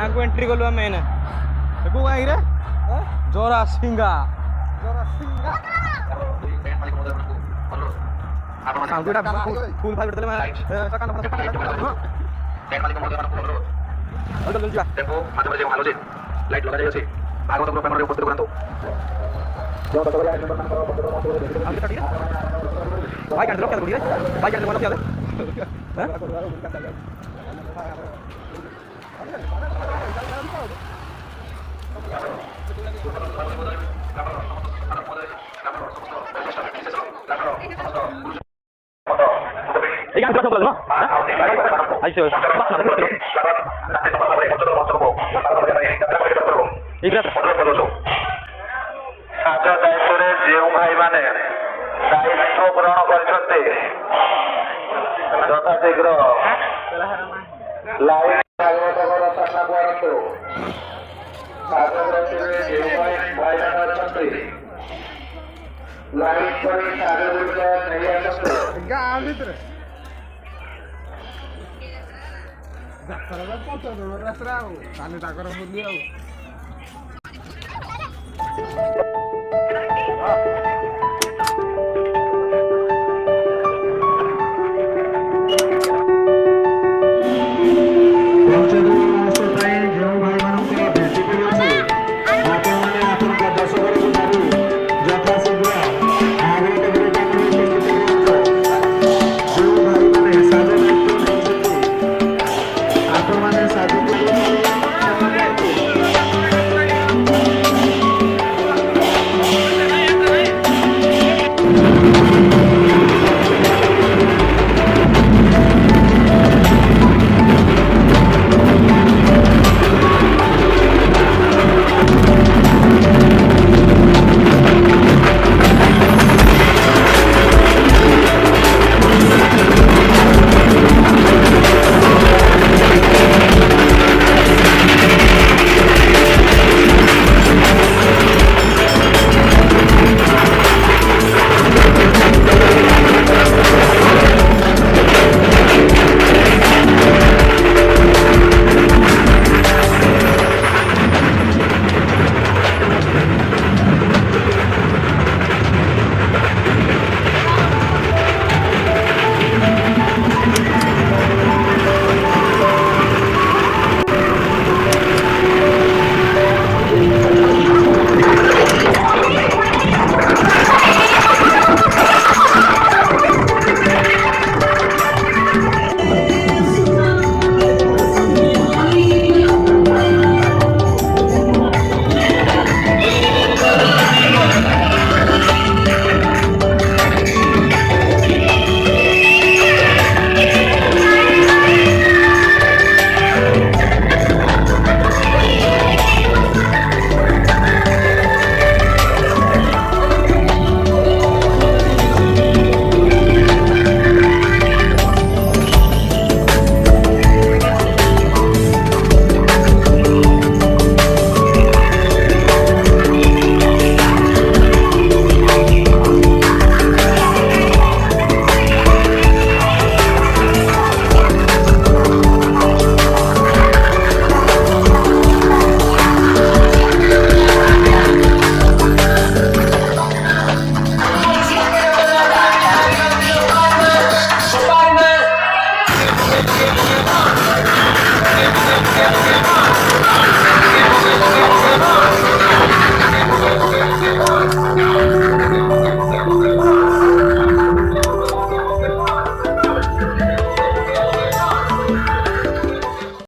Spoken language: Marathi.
ଗାଁକୁ ଏଣ୍ଟ୍ରି କଲୁ ଆମେ ଏଇନା କୋଉ ଗାଁ ରେ ଜରାସିଙ୍ଗା ସାଉଣ୍ଡଟା ଫୁଲ ଫାଇଲ ଦେଲେ କାନ ଫାସ ଯିବା टेम्पो आजु बाजु हालोजिन लाइट लगा जायछि भागवत ग्रुप मेमोरी उपस्थित करंतु जो तक लाइट नंबर भाई काट दो क्या बोलिए भाई काट दो क्या है ये क्या सब लगा आई से साजा दायित्व जो भाई माने दायित्व ग्रहण करछन्ते यथा शीघ्र लाइन भागवतर सामना करंतु भागवत जो भाई माने करछन्ते लाइन पर सारे गुड नहीं आछन्ते गाँव भीतर रास्ता काली ताकर बुली आउ Thank you.